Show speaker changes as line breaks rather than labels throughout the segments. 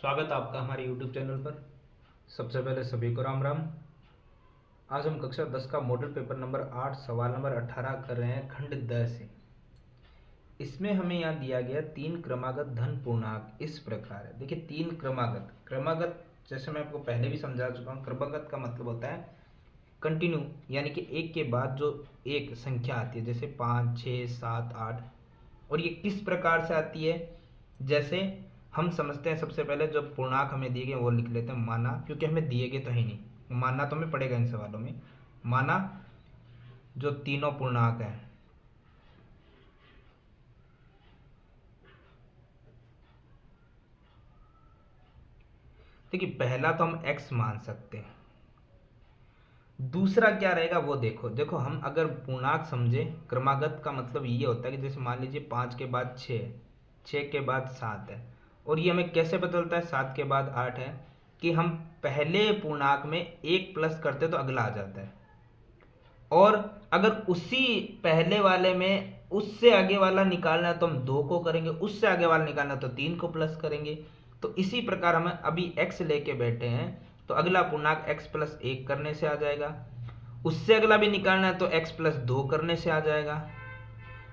स्वागत है आपका हमारे YouTube चैनल पर। सबसे पहले सभी को राम राम। आज हम कक्षा 10 का मॉडल पेपर नंबर 8 सवाल नंबर 18 कर रहे हैं खंड द से। इसमें हमें यहाँ दिया गया तीन क्रमागत धन पूर्णांक इस प्रकार है। देखिए तीन क्रमागत जैसे मैं आपको पहले भी समझा चुका हूँ। क्रमागत का मतलब होता है कंटिन्यू, यानी कि एक के बाद जो एक संख्या आती है, जैसे 5, 6, 7, 8। और ये किस प्रकार से आती है, जैसे हम समझते हैं। सबसे पहले जो पूर्णांक हमें दिए गए वो लिख लेते हैं माना, क्योंकि हमें दिए गए तो है नहीं, मानना तो हमें पड़ेगा इन सवालों में। माना जो तीनों पूर्णांक हैं, देखिए पहला तो हम x मान सकते हैं। दूसरा क्या रहेगा वो देखो हम अगर पूर्णांक समझे, क्रमागत का मतलब ये होता है कि जैसे मान लीजिए 5 के बाद 6, 6 के बाद 7 है, और ये हमें कैसे बदलता है, 7 के बाद 8 है, कि हम पहले पूर्णांक में एक प्लस करते तो अगला आ जाता है। और अगर उसी पहले वाले में उससे आगे वाला निकालना है तो हम 2 को करेंगे, उससे आगे वाला निकालना तो 3 को प्लस करेंगे। तो इसी प्रकार हम अभी x लेके बैठे हैं, तो अगला पूर्णांक x प्लस 1 करने से आ जाएगा। उससे अगला भी निकालना है तो x प्लस 2 करने से आ जाएगा।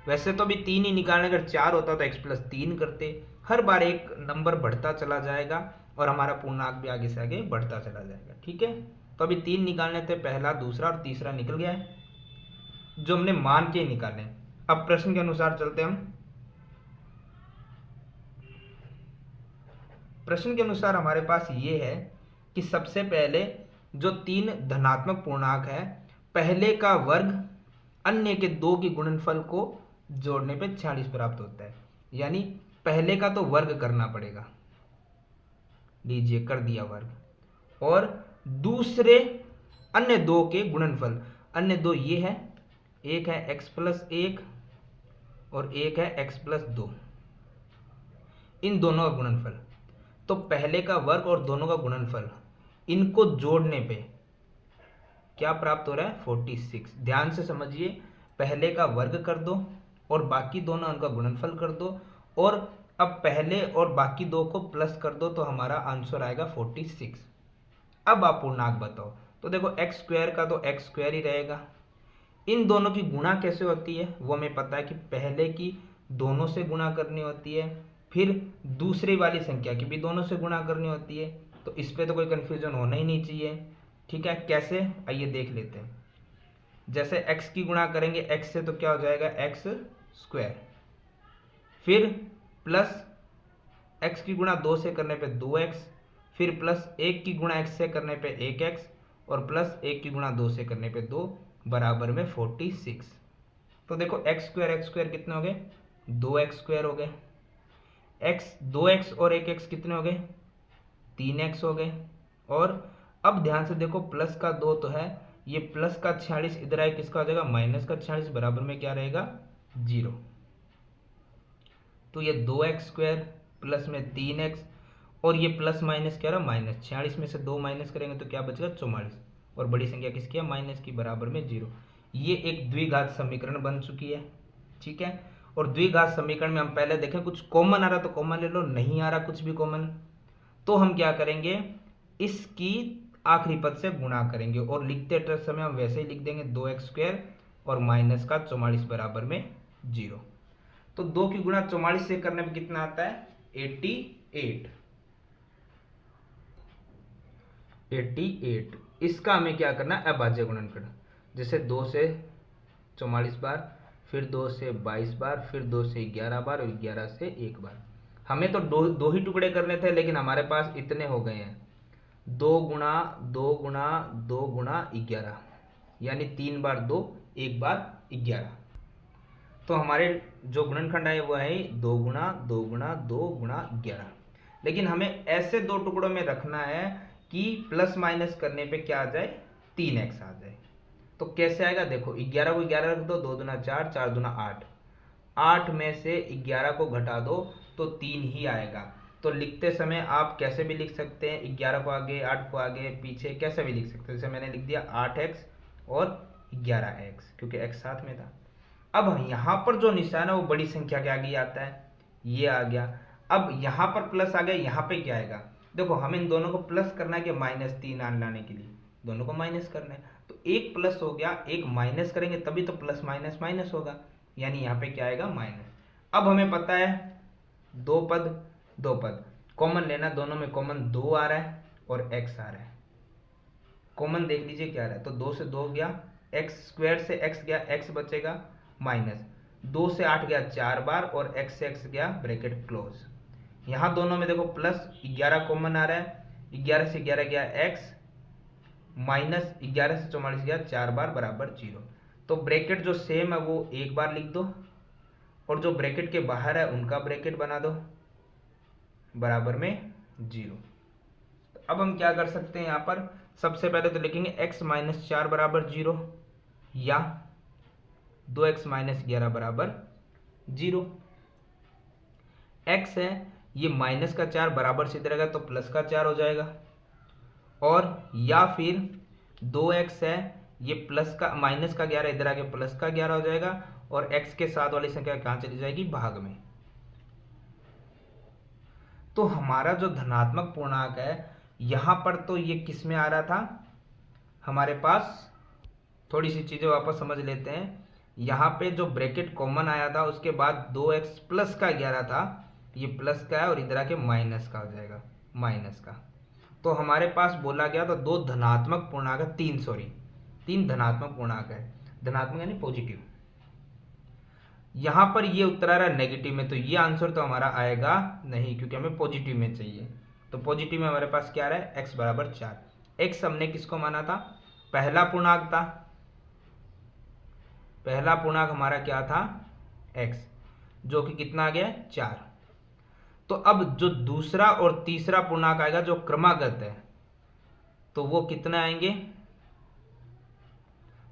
वैसे तो अभी 3 ही निकालना, अगर 4 होता तो x प्लस 3 करते। हर बार एक नंबर बढ़ता चला जाएगा और हमारा पूर्णांक भी आगे से आगे बढ़ता चला जाएगा। ठीक है, तो अभी 3 निकालने थे, पहला, दूसरा और तीसरा निकल गया है, जो हमने मान के निकाले। अब प्रश्न के अनुसार चलते हम। प्रश्न के अनुसार हमारे पास ये है कि सबसे पहले जो तीन धनात्मक पूर्णांक है, पहले का वर्ग अन्य के दो के गुणनफल को जोड़ने पे 46 प्राप्त होता है। यानी पहले का तो वर्ग करना पड़ेगा, लीजिए कर दिया वर्ग, और दूसरे अन्य दो के गुणनफल, अन्य दो ये है, एक है x प्लस 1 और एक है x प्लस 2, इन दोनों का गुणनफल। तो पहले का वर्ग और दोनों का गुणनफल, इनको जोड़ने पे क्या प्राप्त हो रहा है, 46। ध्यान से समझिए, पहले का वर्ग कर दो और बाकी दोनों उनका गुणनफल कर दो, और अब पहले और बाकी दो को प्लस कर दो, तो हमारा आंसर आएगा 46। अब आप पूर्णांक बताओ। तो देखो एक्स स्क्वायर का तो एक्स स्क्वायर ही रहेगा। इन दोनों की गुणा कैसे होती है वो हमें पता है कि पहले की दोनों से गुणा करनी होती है, फिर दूसरी वाली संख्या की भी दोनों से गुणा करनी होती है। तो इस पे तो कोई कंफ्यूजन होना ही नहीं चाहिए। ठीक है, कैसे, आइए देख लेते हैं। जैसे x की गुणा करेंगे x से तो क्या हो जाएगा, एक्स स्क्वायर, फिर प्लस x की गुणा 2 से करने पे 2x, फिर प्लस 1 की गुणा x से करने पे 1x, और प्लस 1 की गुणा 2 से करने पे 2 बराबर में 46। तो देखो एक्स स्क्वायर कितने हो गए, 2x स्क्वायर हो गए। x 2x और 1x कितने हो गए, 3x हो गए। और अब ध्यान से देखो, प्लस का 2 तो है, ये प्लस का 46 इधर आए, किसका हो जाएगा, माइनस का 46, बराबर में क्या रहेगा, 0। तो ये 2x स्क्वायर प्लस में 3x, और ये प्लस माइनस क्या रहा, माइनस। 46 में से 2 माइनस करेंगे तो क्या बचेगा, 44, और बड़ी संख्या किसकी है, माइनस की, बराबर में 0। ये एक द्विघात समीकरण बन चुकी है। ठीक है, और द्विघात समीकरण में हम पहले देखें, कुछ कॉमन आ रहा तो कॉमन ले लो, नहीं आ रहा कुछ भी कॉमन, तो हम क्या करेंगे, इसकी आखिरी पद से गुणा करेंगे, और लिखते समय हम वैसे ही लिख देंगे 2x स्क्वायर और माइनस का 44 बराबर में 0। तो 2 की गुणा 44 से करने पे कितना आता है, 88। इसका हमें क्या करना है, अभाज्य गुणनखंड। जैसे 2 से 44 बार, फिर 2 से 22 बार, फिर 2 से 11 बार, और 11 से 1 बार। हमें तो दो ही टुकड़े करने थे, लेकिन हमारे पास इतने हो गए हैं, 2 गुणा 2 गुणा 2 गुणा 11, यानी 3 बार 2, 1 बार 11। तो हमारे जो गुणनखंड है वो है 2 गुणा 2 गुणा 2 गुणा 11। लेकिन हमें ऐसे दो टुकड़ों में रखना है कि प्लस माइनस करने पे क्या आ जाए, 3x आ जाए। तो कैसे आएगा, देखो 11 को 11 रख दो, 2 दूना 4, 4 दूना 8, 8 में से 11 को घटा दो तो 3 ही आएगा। तो लिखते समय आप कैसे भी लिख सकते हैं, 11 को आगे, 8 को आगे, पीछे कैसे भी लिख सकते हैं। जैसे मैंने लिख दिया 8x और 11x, क्योंकि x साथ में था। अब यहाँ पर जो निशान है वो बड़ी संख्या के आगे आता है, ये आ गया। अब यहाँ पर प्लस आ गया, यहाँ पे क्या आएगा, देखो हमें इन दोनों को प्लस करना है कि -3 लाने के लिए दोनों को माइनस करना है, तो एक प्लस हो गया, एक माइनस करेंगे तभी तो प्लस माइनस माइनस होगा, यानी यहाँ पे क्या आएगा माइनस। अब हमें पता है दो पद कॉमन लेना, दोनों में कॉमन 2 आ रहा है और x आ रहा है। कॉमन देख लीजिए क्या आ रहा है, तो 2 से 2 गया, x स्क्वायर से x गया, x बचेगा माइनस 2 से 8 गया 4 बार और x से x गया ब्रैकेट क्लोज। यहाँ दोनों में देखो प्लस 11 कॉमन आ रहा है, 11 से 11 गया x माइनस 11 से 44 गया 4 बार बराबर 0। तो ब्रैकेट जो सेम है वो एक बार लिख दो और जो ब्रैकेट के बाहर है उनका ब्रैकेट बना दो बराबर में 0। तो अब हम क्या कर सकते हैं, यहाँ पर सबसे पहले तो लिखेंगे x माइनस 4 बराबर 0 या 2x माइनस 11 बराबर 0। x है ये माइनस का 4 बराबर से इधर आएगा तो प्लस का 4 हो जाएगा, और या फिर 2x है ये प्लस का माइनस का 11 इधर आके प्लस का 11 हो जाएगा, और x के साथ वाली संख्या कहाँ चली जाएगी, भाग में। तो हमारा जो धनात्मक पूर्णांक है यहाँ पर तो ये किस में आ रहा था, हमारे पास थोड़ी सी चीज़ें वापस समझ लेते हैं। यहाँ पे जो ब्रैकेट कॉमन आया था उसके बाद 2x प्लस का 11 था, ये प्लस का है और इधर आके माइनस का हो जाएगा, माइनस का। तो हमारे पास बोला गया तो दो धनात्मक पूर्णांक है, तीन धनात्मक पूर्णांक है, धनात्मक यानी पॉजिटिव। यहाँ पर ये उत्तर आ रहा है नेगेटिव में, तो ये आंसर तो हमारा आएगा नहीं क्योंकि हमें पॉजिटिव में चाहिए। तो पॉजिटिव में हमारे पास क्या आ रहा है, x बराबर 4। x हमने किसको माना था, पहला पूर्णांक था, पहला पूर्णांक हमारा क्या था x, जो कि कितना आ गया 4। तो अब जो दूसरा और तीसरा पूर्णांक आएगा जो क्रमागत है, तो वो कितना आएंगे,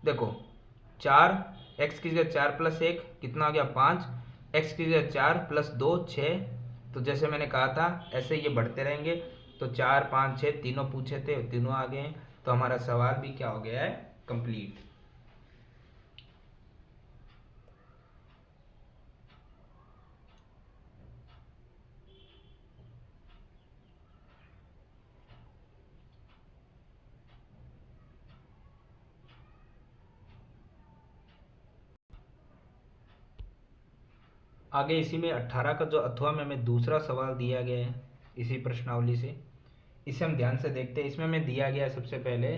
देखो 4, x की जगह 4 प्लस 1 कितना हो गया 5, x की जगह 4 प्लस 2 6। तो जैसे मैंने कहा था ऐसे ये बढ़ते रहेंगे, तो 4 5 6 तीनों पूछे थे, तीनों आ गए, तो हमारा सवाल भी क्या हो गया है, कंप्लीट। आगे इसी में 18 का जो अथवा में हमें दूसरा सवाल दिया गया है इसी प्रश्नावली से, इसे हम ध्यान से देखते हैं। इसमें हमें दिया गया है सबसे पहले,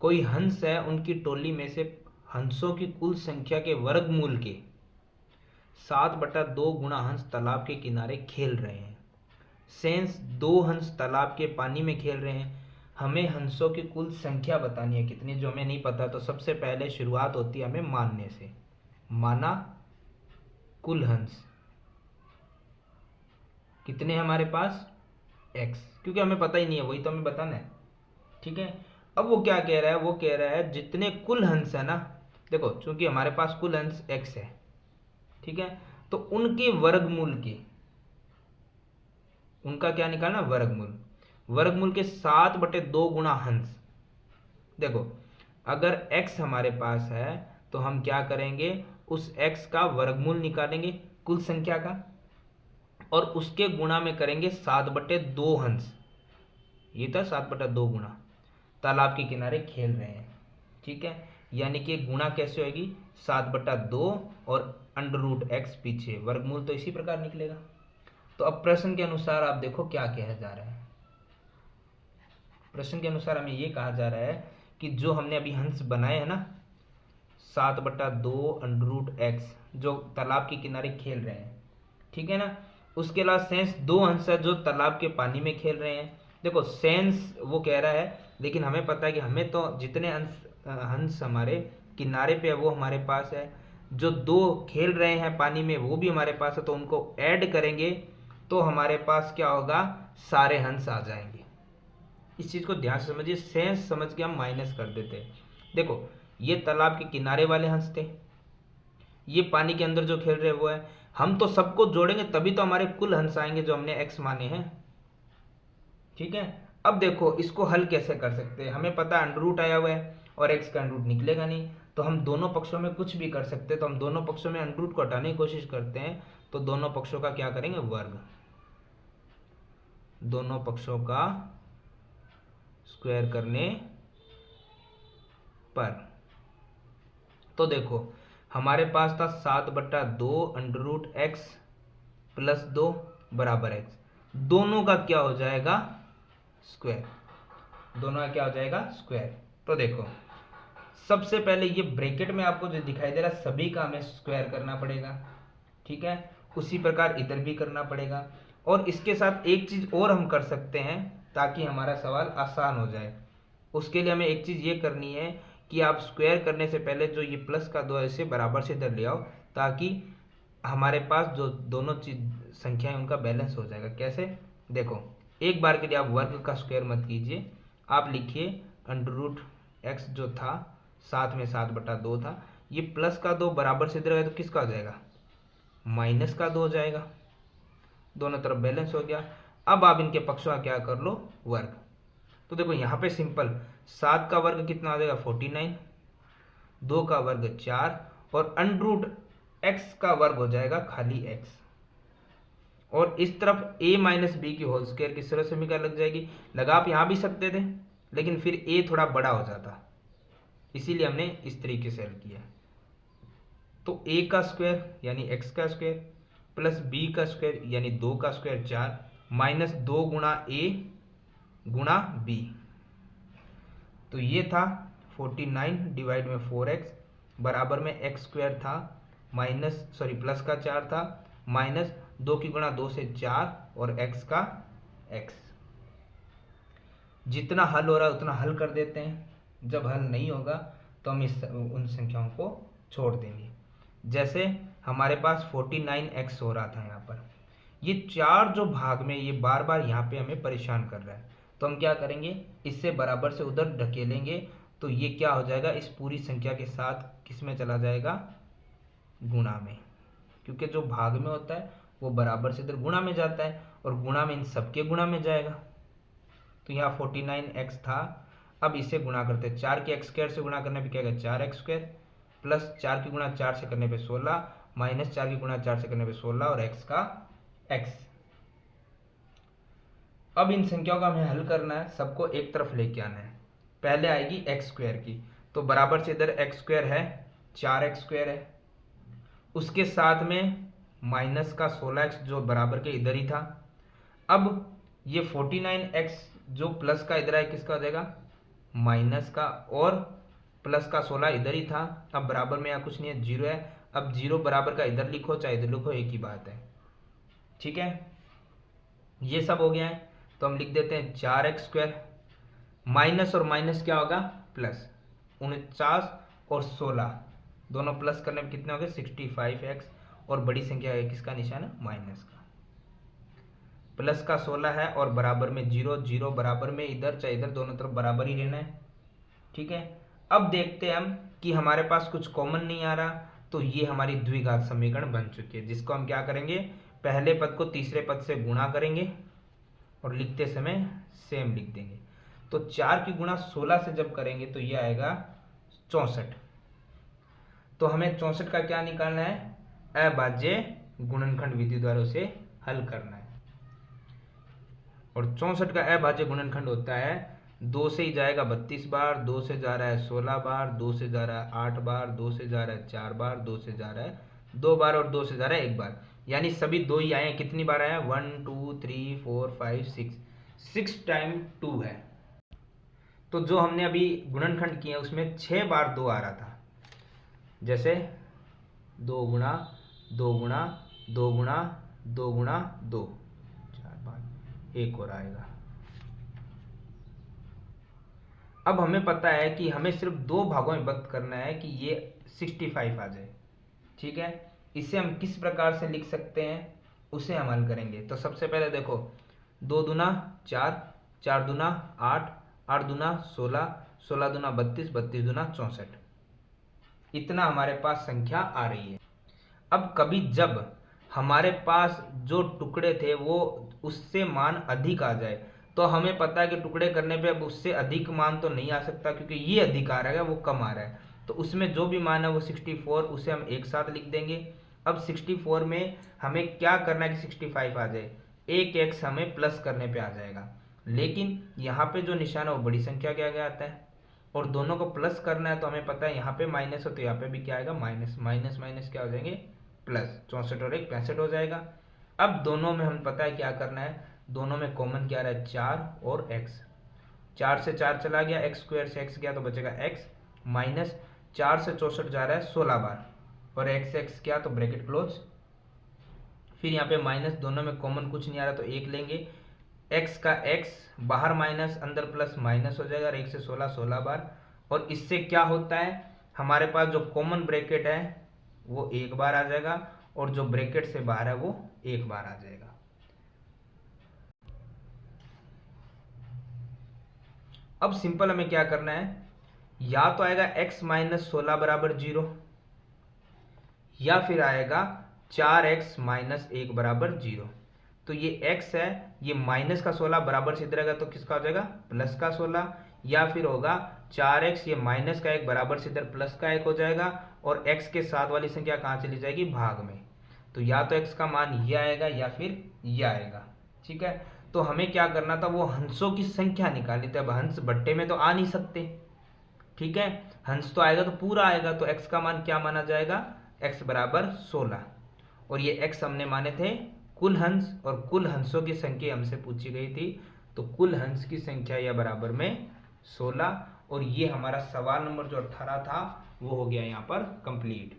कोई हंस है, उनकी टोली में से हंसों की कुल संख्या के वर्गमूल के 7/2 गुणा हंस तालाब के किनारे खेल रहे हैं। सेंस 2 हंस तालाब के पानी में खेल रहे हैं, हमें हंसों की कुल संख्या बतानी है कितनी, जो हमें नहीं पता। तो सबसे पहले शुरुआत होती है हमें मानने से, माना कुल हंस कितने हमारे पास x, क्योंकि हमें पता ही नहीं है, वही तो हमें बताना है, ठीक है। अब वो क्या कह रहा है, वो कह रहा है जितने कुल हंस है ना, देखो चूंकि हमारे पास कुल हंस x है, ठीक है, तो उनके वर्गमूल के, उनका क्या निकालना, वर्गमूल, वर्गमूल के 7/2 गुणा हंस। देखो अगर x हमारे पास है तो हम क्या करेंगे, उस x का वर्गमूल निकालेंगे कुल संख्या का, और उसके गुणा में करेंगे 7/2 हंस, ये था 7/2 गुणा, तालाब के किनारे खेल रहे हैं, ठीक है। यानी कि गुणा कैसे होगी, 7/2 और √x पीछे, वर्गमूल तो इसी प्रकार निकलेगा। तो अब प्रश्न के अनुसार आप देखो क्या कहा जा रहा है, प्रश्न के अनुसार हमें ये कहा जा रहा है कि जो हमने अभी हंस बनाए हैं ना 7/2 √x, जो तालाब के किनारे खेल रहे हैं, ठीक है ना, उसके अलावा सेंस 2 हंस है जो तालाब के पानी में खेल रहे हैं। देखो सेंस वो कह रहा है, लेकिन हमें पता है कि हमें तो जितने हंस हमारे किनारे पे है वो हमारे पास है, जो 2 खेल रहे हैं पानी में वो भी हमारे पास है, तो उनको ऐड करेंगे तो हमारे पास क्या होगा, सारे हंस आ जाएंगे। इस चीज़ को ध्यान से समझिए, सेंस समझ के हम माइनस कर देते हैं। देखो ये तालाब के किनारे वाले हंस थे, ये पानी के अंदर जो खेल रहे वो है, हम तो सबको जोड़ेंगे तभी तो हमारे कुल हंस आएंगे जो हमने x माने हैं, ठीक है। अब देखो इसको हल कैसे कर सकते हैं, हमें पता है अंडर आया हुआ है और x का अंडर निकलेगा नहीं, तो हम दोनों पक्षों में कुछ भी कर सकते हैं। तो हम दोनों पक्षों में अंडर को हटाने की कोशिश करते हैं, तो दोनों पक्षों का क्या करेंगे, वर्ग, दोनों पक्षों का स्क्वायर करने पर। तो देखो हमारे पास था 7/2 अंडर रूट एक्स प्लस 2 बराबर एक्स, दोनों का क्या हो जाएगा स्क्वायर, दोनों का क्या हो जाएगा स्क्वायर। तो देखो सबसे पहले ये ब्रैकेट में आपको जो दिखाई दे रहा है सभी का हमें स्क्वायर करना पड़ेगा, ठीक है। उसी प्रकार इधर भी करना पड़ेगा, और इसके साथ एक चीज और हम कर सकते हैं ताकि हमारा सवाल आसान हो जाए। उसके लिए हमें एक चीज ये करनी है कि आप स्क्वायर करने से पहले जो ये प्लस का 2 ऐसे बराबर से इधर ले आओ, ताकि हमारे पास जो दोनों चीज संख्याएं उनका बैलेंस हो जाएगा। कैसे, देखो एक बार के लिए आप वर्ग का स्क्वायर मत कीजिए, आप लिखिए अंडर रूट एक्स जो था साथ में 7/2 था, ये प्लस का 2 बराबर से इधर गया तो किसका हो जाएगा माइनस का 2 हो जाएगा, दोनों तरफ बैलेंस हो गया। अब आप इनके पक्षों का क्या कर लो वर्ग। तो देखो यहाँ पे सिंपल 7 का वर्ग कितना आ जाएगा 49, 2 का वर्ग 4 और अंडर रूट एक्स का वर्ग हो जाएगा खाली एक्स, और इस तरफ a माइनस बी की होल स्क्वायर किस तरह से समीकरण लग जाएगी, लगा आप यहाँ भी सकते थे लेकिन फिर a थोड़ा बड़ा हो जाता, इसीलिए हमने इस तरीके से हल किया। तो a का स्क्वायर यानी x का स्क्वायर प्लस b का स्क्वायर यानी 2 का स्क्वायर 4 माइनस 2 गुणा a गुणा b, तो ये था 49 डिवाइड में 4x बराबर में x स्क्वायर था प्लस का 4 था माइनस 2 की गुणा 2 से 4 और x का x। जितना हल हो रहा है उतना हल कर देते हैं, जब हल नहीं होगा तो हम उन संख्याओं को छोड़ देंगे। जैसे हमारे पास 49x हो रहा था यहाँ पर, ये 4 जो भाग में ये बार बार यहाँ पे हमें परेशान कर रहा है, तो हम क्या करेंगे इससे बराबर से उधर ढकेलेंगे, तो ये क्या हो जाएगा इस पूरी संख्या के साथ किस में चला जाएगा गुणा में, क्योंकि जो भाग में होता है वो बराबर से इधर गुणा में जाता है और गुणा में इन सबके गुणा में जाएगा। तो यहाँ 49x था, अब इसे गुणा करते हैं 4 के एक्स स्क्वायर से गुणा करने पे क्या आएगा 4x स्क्वायर प्लस 4 की गुणा 4 से करने पे 16 माइनस 4 की गुणा 4 से करने पे 16 और x का x। अब इन संख्याओं का हमें हल करना है, सबको एक तरफ लेके आना है। पहले आएगी एक्स स्क्वायर की, तो बराबर से इधर एक्स स्क्वायर है 4x स्क्वायर है, उसके साथ में माइनस का 16x जो बराबर के इधर ही था। अब ये 49x जो प्लस का इधर है किसका हो जाएगा माइनस का, और प्लस का 16 इधर ही था, अब बराबर में यहाँ कुछ नहीं है 0 है, अब 0 बराबर का इधर लिखो चाहे इधर लिखो एक ही बात है, ठीक है। ये सब हो गया है, तो हम लिख देते हैं 4x स्क्वायर माइनस और माइनस क्या होगा प्लस 49 और 16 दोनों प्लस करने में कितने हो गए 65x, और बड़ी संख्या है किसका निशान है माइनस का, प्लस का 16 है और बराबर में 0, 0 बराबर में इधर चाहे इधर दोनों तरफ बराबर ही रहना है, ठीक है। अब देखते हैं हम कि हमारे पास कुछ कॉमन नहीं आ रहा, तो ये हमारी द्विघात समीकरण बन चुकी है, जिसको हम क्या करेंगे पहले पद को तीसरे पद से गुणा करेंगे और लिखते समय सेम लिख देंगे। तो 4 की गुणा 16 से जब करेंगे तो ये आएगा 64, तो हमें 64 का क्या निकालना है अभाज्य गुणनखंड विधि द्वारा उसे हल करना है, और 64 का अभाज्य गुणनखंड होता है 2 से ही जाएगा 32 बार, 2 से जा रहा है 16 बार, 2 से जा रहा है 8 बार, 2 से जा रहा है 4 बार, 2 से जा रहा है 2 बार और 2 से जा रहा है 1 बार, यानी सभी 2 ही आए हैं। कितनी बार आया 1 2 3 4 5 6 टाइम 2 है। तो जो हमने अभी गुणनखंड किया उसमें 6 बार 2 आ रहा था, जैसे 2 गुणा 2 गुणा 2 गुणा 2 गुणा 2, 4 बार 1 और आएगा। अब हमें पता है कि हमें सिर्फ 2 भागों में विभक्त करना है कि ये 65 आ जाए, ठीक है। इसे हम किस प्रकार से लिख सकते हैं उसे हम हल करेंगे। तो सबसे पहले देखो 2 दूना 4, 4 दूना 8, 8 दूना 16, 16 दूना 32, 32 दूना 64, इतना हमारे पास संख्या आ रही है। अब कभी जब हमारे पास जो टुकड़े थे वो उससे मान अधिक आ जाए, तो हमें पता है कि टुकड़े करने पे अब उससे अधिक मान तो नहीं आ सकता, क्योंकि ये अधिक आ रहा है वो कम आ रहा है, तो उसमें जो भी मान है वो 64 उसे हम एक साथ लिख देंगे। अब 64 में हमें क्या करना है कि 65 आ जाए, एक एक्स हमें प्लस करने पे आ जाएगा, लेकिन यहाँ पे जो निशान है वो बड़ी संख्या के आगे आता है और दोनों को प्लस करना है तो हमें पता है यहाँ पे माइनस हो तो यहाँ पे भी क्या आएगा माइनस, माइनस माइनस क्या हो जाएंगे प्लस, 64 और 1 65 हो जाएगा। अब दोनों में हमें पता है क्या करना है, दोनों में कॉमन क्या रहा है 4 और x, 4 से 4 चला गया, एक्स स्क्वायर से x गया तो बचेगा x, माइनस 4 से 64 जा रहा है 16 बार और x x क्या तो ब्रैकेट क्लोज, फिर यहाँ पे माइनस, दोनों में कॉमन कुछ नहीं आ रहा तो 1 लेंगे, x का x बाहर माइनस अंदर प्लस माइनस हो जाएगा, 1 से 16 16 बार, और इससे क्या होता है हमारे पास जो कॉमन ब्रैकेट है वो 1 बार आ जाएगा और जो ब्रैकेट से बाहर है वो 1 बार आ जाएगा। अब सिंपल हमें क्या करना है, या तो आएगा x माइनस 16 बराबर 0 या फिर आएगा 4x माइनस 1 बराबर 0। तो ये x है, ये माइनस का 16 बराबर से इधर आएगा तो किसका हो जाएगा प्लस का 16, या फिर होगा 4x ये माइनस का 1 बराबर से इधर प्लस का 1 हो जाएगा और x के साथ वाली संख्या कहाँ चली जाएगी भाग में, तो या तो x का मान ये आएगा या फिर ये आएगा। ठीक है, तो हमें क्या करना था, वो हंसों की संख्या निकालनी थी। अब हंस बट्टे में तो आ नहीं सकते, ठीक है, हंस तो आएगा तो पूरा आएगा, तो x का मान क्या माना जाएगा, x बराबर 16, और ये x हमने माने थे कुल हंस, और कुल हंसों की संख्या हमसे पूछी गई थी, तो कुल हंस की संख्या या बराबर में 16, और ये हमारा सवाल नंबर जो 18 था वो हो गया यहाँ पर कंप्लीट।